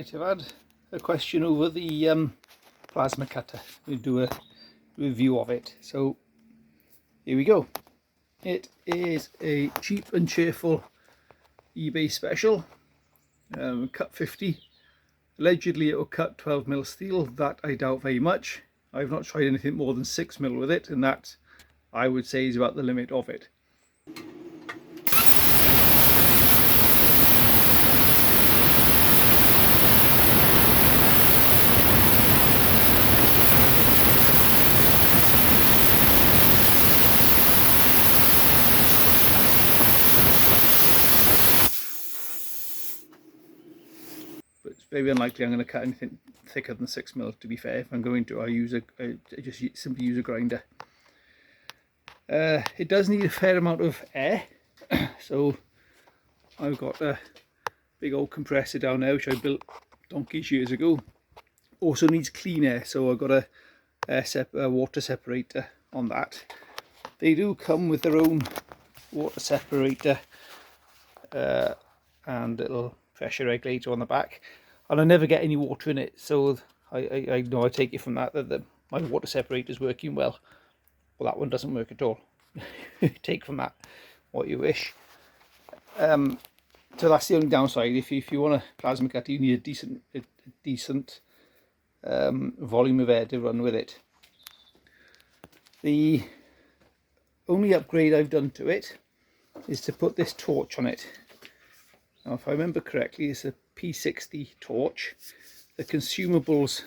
Right, I've had a question over the plasma cutter. We'll do a review of it. So here we go. It is a cheap and cheerful eBay special, cut 50. Allegedly it will cut 12mm steel. That I doubt very much. I've not tried anything more than 6mm with it, and that I would say is about the limit of it. But it's very unlikely I'm going to cut anything thicker than 6mm, to be fair. If I'm going to, I just simply use a grinder. It does need a fair amount of air, so I've got a big old compressor down there which I built donkeys years ago. Also needs clean air, so I've got a water separator on that. They do come with their own water separator and a little pressure regulator on the back, and I never get any water in it, so I know, I take it from that my water separator is working well. Well, that one doesn't work at all. Take from that what you wish. So that's the only downside. If you want a plasma cutter, you need a decent volume of air to run with it. The only upgrade I've done to it is to put this torch on it. Now, if I remember correctly, it's a P60 torch. The Consumables,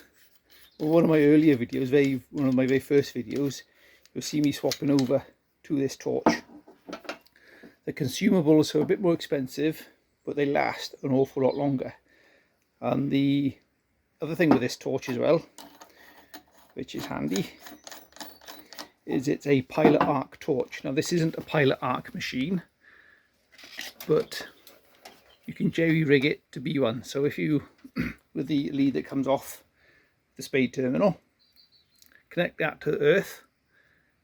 well, one of my earlier videos, one of my very first videos, you'll see me swapping over to this torch. The Consumables are a bit more expensive, but they last an awful lot longer. And the other thing with this torch as well, which is handy, is it's a pilot arc torch. Now, this isn't a pilot arc machine, but you can jerry rig it to be one. So if you, with the lead that comes off the spade terminal, connect that to earth,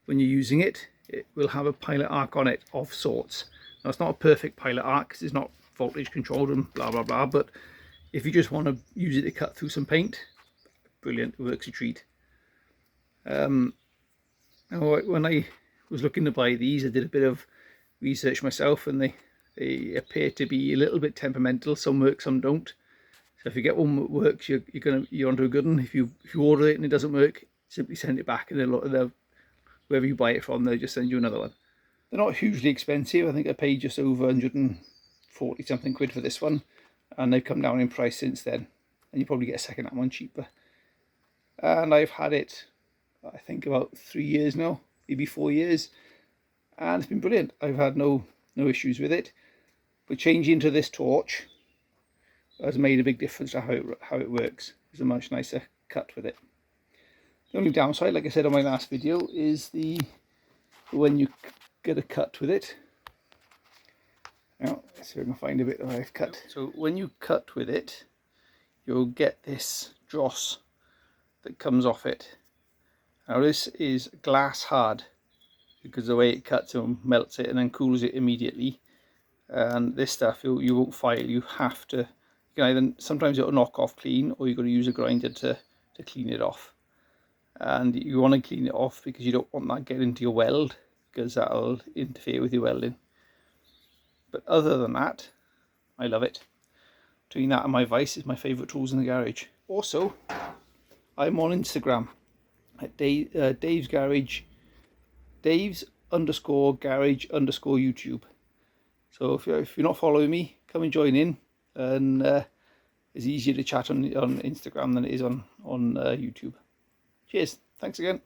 when you're using it, it will have a pilot arc on it of sorts. Now, it's not a perfect pilot arc because it's not voltage controlled and blah blah blah, but if you just want to use it to cut through some paint, brilliant, it works a treat. When I was looking to buy these, I did a bit of research myself, and they appear to be a little bit temperamental. Some work, some don't. So if you get one that works, you're onto a good one. If you order it and it doesn't work, simply send it back, and they'll wherever you buy it from, they'll just send you another one. They're not hugely expensive. I think I paid just over 140 something quid for this one, and they've come down in price since then, and you probably get a second hand one cheaper. And I've had it, I think, about 3 years now, maybe 4 years, and it's been brilliant. I've had no issues with it. But changing to this torch has made a big difference to how it works. It's a much nicer cut with it. The only downside, like I said on my last video, is when you get a cut with it. Now, let's see if I can find a bit that I've cut. So when you cut with it, you'll get this dross that comes off it. Now, this is glass hard because the way it cuts, it melts it and then cools it immediately. And this stuff, you won't file. You have to, sometimes it'll knock off clean, or you've got to use a grinder to clean it off. And you want to clean it off because you don't want that getting into your weld, because that'll interfere with your welding. But other than that, I love it. Between that and my vise is my favourite tools in the garage. Also, I'm on Instagram at Dave's Garage, Dave's_garage_ YouTube. So if you're not following me, come and join in. And it's easier to chat on Instagram than it is on YouTube. Cheers. Thanks again.